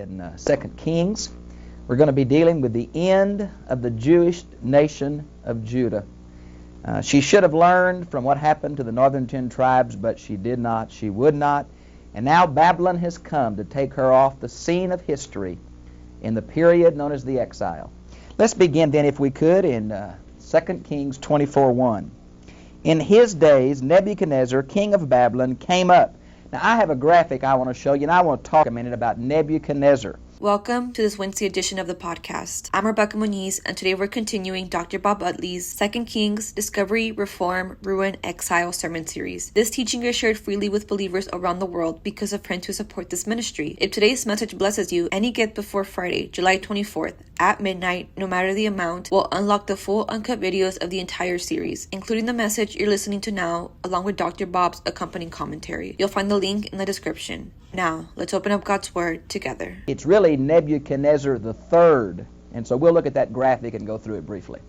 in 2 Kings. We're going to be dealing with the end of the Jewish nation of Judah. She should have learned from what happened to the northern 10 tribes, but she did not. She would not. And now Babylon has come to take her off the scene of history in the period known as the exile. Let's begin then, if we could, in 2 Kings 24:1. In his days, Nebuchadnezzar, king of Babylon, came up. Now, I have a graphic I want to show you, and I want to talk a minute about Nebuchadnezzar. Welcome to this Wednesday edition of the podcast. I'm Rebecca Muniz, and today we're continuing Dr. Bob Utley's 2 Kings Discovery, Reform, Ruin, Exile sermon series. This teaching is shared freely with believers around the world because of friends who support this ministry. If today's message blesses you, any gift before Friday, July 24th, at midnight, no matter the amount, will unlock the full uncut videos of the entire series, including the message you're listening to now, along with Dr. Bob's accompanying commentary. You'll find the link in the description. Now, let's open up God's Word together. It's really Nebuchadnezzar III, and so we'll look at that graphic and go through it briefly.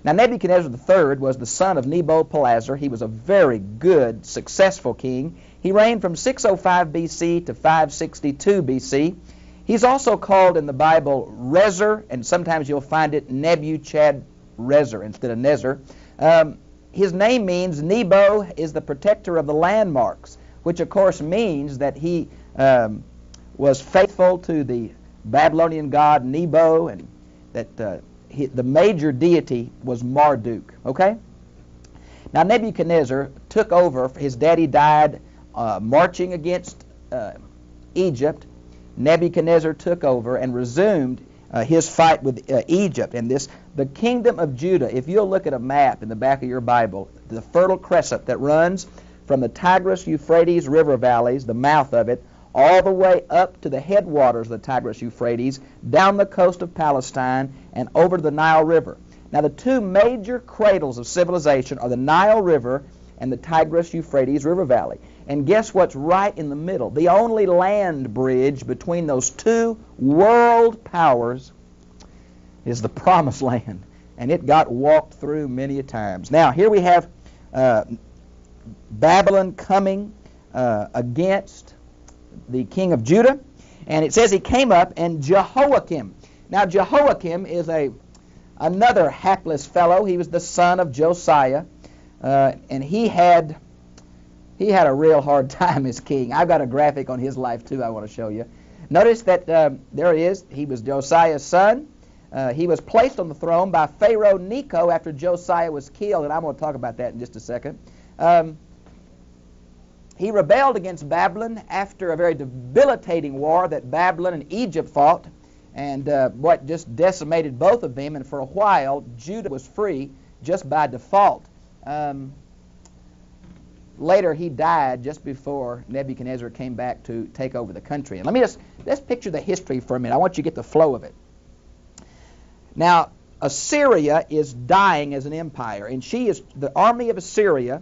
Now, Nebuchadnezzar III was the son of Nabopolassar. He was a very good, successful king. He reigned from 605 B.C. to 562 B.C. He's also called in the Bible Rezer, and sometimes you'll find it Nebuchadrezzar instead of Nezer. His name means Nebo is the protector of the landmarks, which of course means that he was faithful to the Babylonian god Nebo, and that the major deity was Marduk. Okay? Now Nebuchadnezzar took over. His daddy died marching against Egypt. Nebuchadnezzar took over and resumed his fight with Egypt. And the kingdom of Judah, if you'll look at a map in the back of your Bible, the Fertile Crescent that runs from the Tigris-Euphrates river valleys, the mouth of it, all the way up to the headwaters of the Tigris-Euphrates, down the coast of Palestine, and over to the Nile River. Now, the two major cradles of civilization are the Nile River and the Tigris-Euphrates river valley. And guess what's right in the middle? The only land bridge between those two world powers is the Promised Land. And it got walked through many a times. Now, here we have Babylon coming against the king of Judah, and it says he came up, and Jehoiakim. Now Jehoiakim is another hapless fellow. He was the son of Josiah, and he had a real hard time as king. I've got a graphic on his life too I want to show you. Notice that there he is. He was Josiah's son. He was placed on the throne by Pharaoh Necho after Josiah was killed, and I'm going to talk about that in just a second. He rebelled against Babylon after a very debilitating war that Babylon and Egypt fought, and what just decimated both of them, and for a while Judah was free just by default. Later he died just before Nebuchadnezzar came back to take over the country. And let's picture the history for a minute. I want you to get the flow of it. Now, Assyria is dying as an empire, and the army of Assyria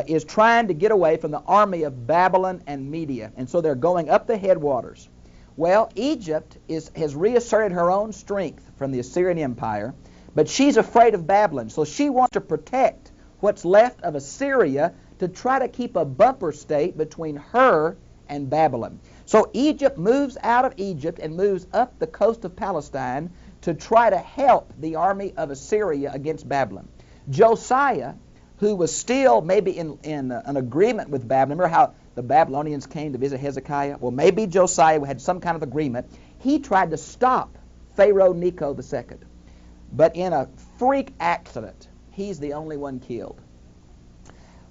is trying to get away from the army of Babylon and Media, and so they're going up the headwaters. Well, Egypt has reasserted her own strength from the Assyrian Empire, but she's afraid of Babylon, so she wants to protect what's left of Assyria to try to keep a bumper state between her and Babylon. So Egypt moves out of Egypt and moves up the coast of Palestine to try to help the army of Assyria against Babylon. Josiah, who was still maybe in an agreement with Babylon. Remember how the Babylonians came to visit Hezekiah? Well, maybe Josiah had some kind of agreement. He tried to stop Pharaoh Necho II. But in a freak accident, he's the only one killed.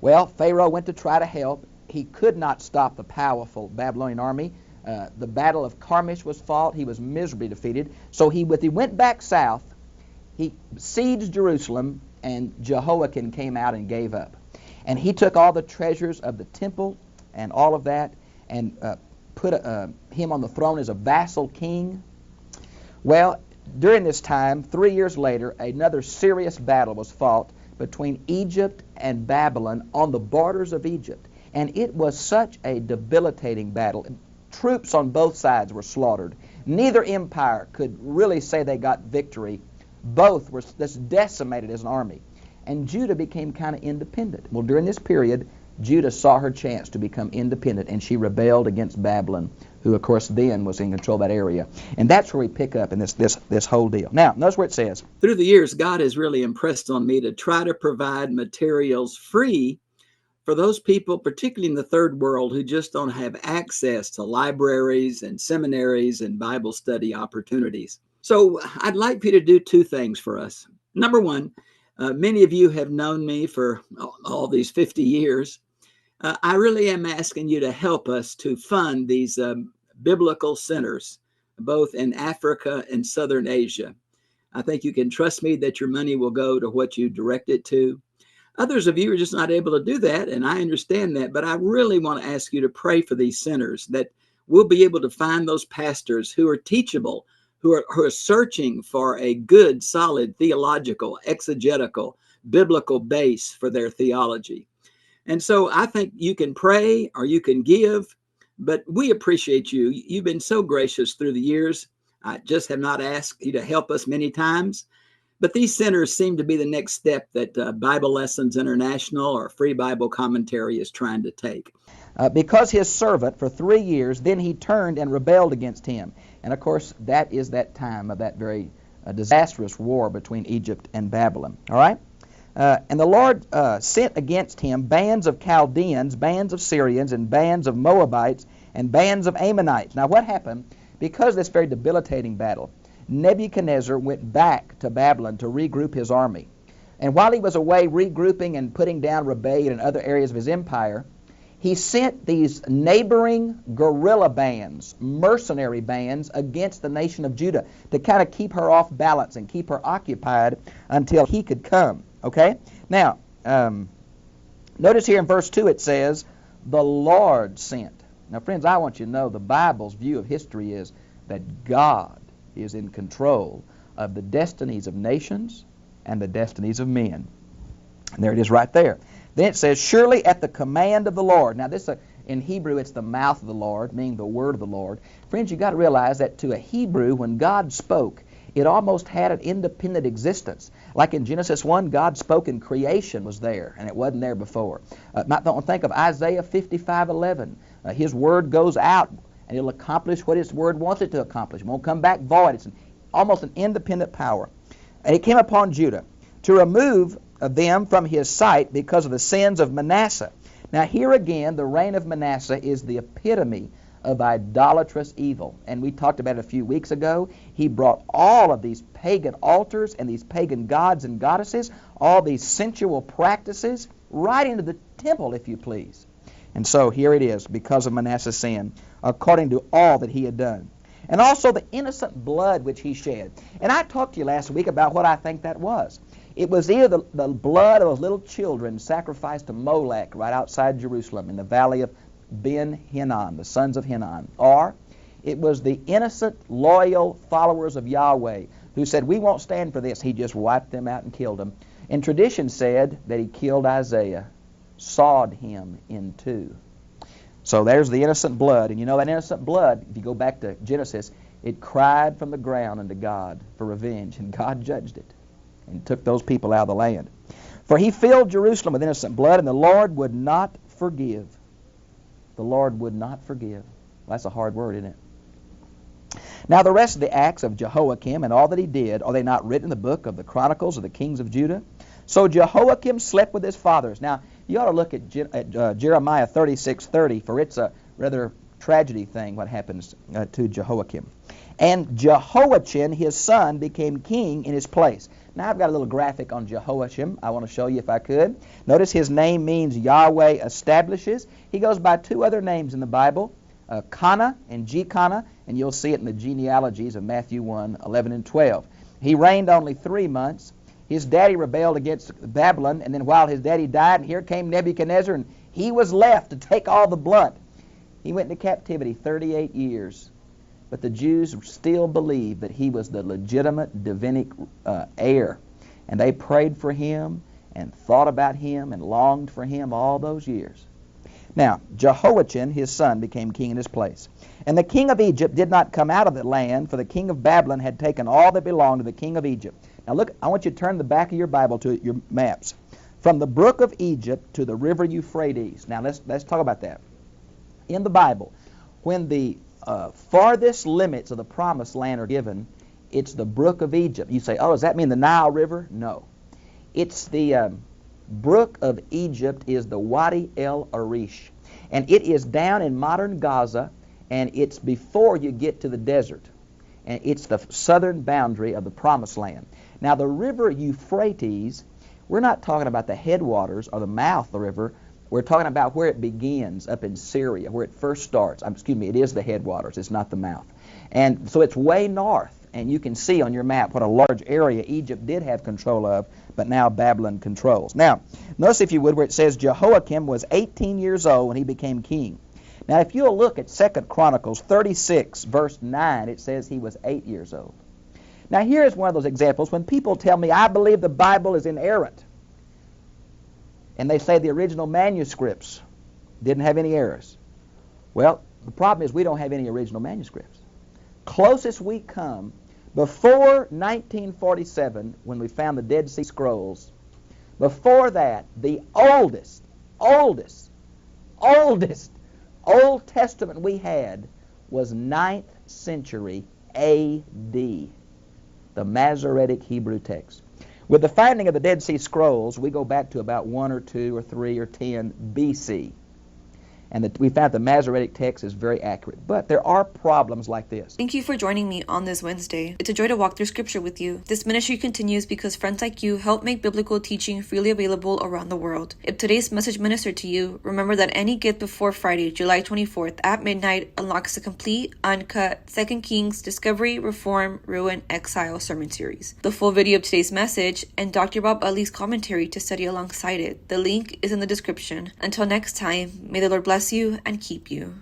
Well, Pharaoh went to try to help. He could not stop the powerful Babylonian army. The Battle of Carchemish was fought. He was miserably defeated. So he went back south. He besieged Jerusalem, and Jehoiakim came out and gave up. And he took all the treasures of the temple and all of that and put him on the throne as a vassal king. Well, during this time, 3 years later, another serious battle was fought between Egypt and Babylon on the borders of Egypt. And it was such a debilitating battle. Troops on both sides were slaughtered. Neither empire could really say they got victory. Both were just decimated as an army. And Judah became kind of independent. Well, during this period, Judah saw her chance to become independent, and she rebelled against Babylon, who, of course, then was in control of that area. And that's where we pick up in this whole deal. Now, notice where it says, through the years, God has really impressed on me to try to provide materials free for those people, particularly in the third world, who just don't have access to libraries and seminaries and Bible study opportunities. So I'd like for you to do two things for us. Number one, many of you have known me for all these 50 years. I really am asking you to help us to fund these biblical centers, both in Africa and Southern Asia. I think you can trust me that your money will go to what you direct it to. Others of you are just not able to do that, and I understand that, but I really want to ask you to pray for these centers, that we'll be able to find those pastors who are teachable, who are searching for a good, solid theological, exegetical, biblical base for their theology. And so I think you can pray or you can give, but we appreciate you. You've been so gracious through the years. I just have not asked you to help us many times. But these centers seem to be the next step that Bible Lessons International or Free Bible Commentary is trying to take. Because his servant for 3 years, then he turned and rebelled against him. And of course, that is that time of that very disastrous war between Egypt and Babylon. All right? And the Lord sent against him bands of Chaldeans, bands of Syrians, and bands of Moabites, and bands of Ammonites. Now what happened? Because of this very debilitating battle, Nebuchadnezzar went back to Babylon to regroup his army. And while he was away regrouping and putting down rebellion in other areas of his empire, he sent these neighboring guerrilla bands, mercenary bands, against the nation of Judah to kind of keep her off balance and keep her occupied until he could come. Okay? Now, notice here in verse 2 it says, the Lord sent. Now, friends, I want you to know the Bible's view of history is that God is in control of the destinies of nations and the destinies of men. And there it is right there. Then it says, surely at the command of the Lord. Now this, in Hebrew, it's the mouth of the Lord, meaning the word of the Lord. Friends, you've got to realize that to a Hebrew, when God spoke, it almost had an independent existence. Like in Genesis 1, God spoke and creation was there, and it wasn't there before. Don't think of Isaiah 55:11. His word goes out, and it'll accomplish what His word wants it to accomplish. It won't come back void. It's almost an independent power. And it came upon Judah to remove them from his sight because of the sins of Manasseh. Now here again, the reign of Manasseh is the epitome of idolatrous evil. And we talked about it a few weeks ago. He brought all of these pagan altars and these pagan gods and goddesses, all these sensual practices, right into the temple, if you please. And so here it is, because of Manasseh's sin, according to all that he had done. And also the innocent blood which he shed. And I talked to you last week about what I think that was. It was either the blood of those little children sacrificed to Molech right outside Jerusalem in the valley of Ben-Hinnom, the sons of Hinnom, or it was the innocent, loyal followers of Yahweh who said, we won't stand for this. He just wiped them out and killed them. And tradition said that he killed Isaiah, sawed him in two. So there's the innocent blood. And you know that innocent blood, if you go back to Genesis, it cried from the ground unto God for revenge, and God judged it and took those people out of the land. For he filled Jerusalem with innocent blood, and the Lord would not forgive. The Lord would not forgive. Well, that's a hard word, isn't it? Now the rest of the acts of Jehoiakim and all that he did, are they not written in the book of the Chronicles of the kings of Judah? So Jehoiakim slept with his fathers. Now, you ought to look at Jeremiah 36:30, for it's a rather tragedy thing what happens to Jehoiakim. And Jehoiachin, his son, became king in his place. Now, I've got a little graphic on Jehoiachin I want to show you if I could. Notice his name means Yahweh establishes. He goes by two other names in the Bible, Kana and Jecana, and you'll see it in the genealogies of Matthew 1:11 and 12. He reigned only 3 months. His daddy rebelled against Babylon, and then while his daddy died, here came Nebuchadnezzar, and he was left to take all the blunt. He went into captivity 38 years. But the Jews still believed that he was the legitimate Davidic heir. And they prayed for him and thought about him and longed for him all those years. Now, Jehoiachin, his son, became king in his place. And the king of Egypt did not come out of the land, for the king of Babylon had taken all that belonged to the king of Egypt. Now look, I want you to turn the back of your Bible to your maps. from the brook of Egypt to the river Euphrates. Now let's talk about that. In the Bible, when the farthest limits of the promised land are given, it's the brook of Egypt. You say, oh, does that mean the Nile River? No. It's the brook of Egypt is the Wadi el Arish. And it is down in modern Gaza, and it's before you get to the desert. And it's the southern boundary of the promised land. Now, the river Euphrates, we're not talking about the headwaters or the mouth of the river. We're talking about where it begins up in Syria, where it first starts. It is the headwaters. It's not the mouth. And so it's way north. And you can see on your map what a large area Egypt did have control of, but now Babylon controls. Now, notice if you would where it says Jehoiakim was 18 years old when he became king. Now, if you'll look at 2 Chronicles 36, verse 9, it says he was 8 years old. Now, here's one of those examples when people tell me, I believe the Bible is inerrant, and they say the original manuscripts didn't have any errors. Well, the problem is we don't have any original manuscripts. Closest we come, before 1947, when we found the Dead Sea Scrolls, before that, the oldest Old Testament we had was 9th century A.D., the Masoretic Hebrew text. With the finding of the Dead Sea Scrolls, we go back to about 1 or 2 or 3 or 10 B.C., and we found the Masoretic text is very accurate. But there are problems like this. Thank you for joining me on this Wednesday. It's a joy to walk through Scripture with you. This ministry continues because friends like you help make biblical teaching freely available around the world. If today's message ministered to you, remember that any gift before Friday, July 24th at midnight unlocks a complete, uncut 2 Kings Discovery, Reform, Ruin, Exile sermon series. The full video of today's message and Dr. Bob Utley's commentary to study alongside it. The link is in the description. Until next time, may the Lord bless you and keep you.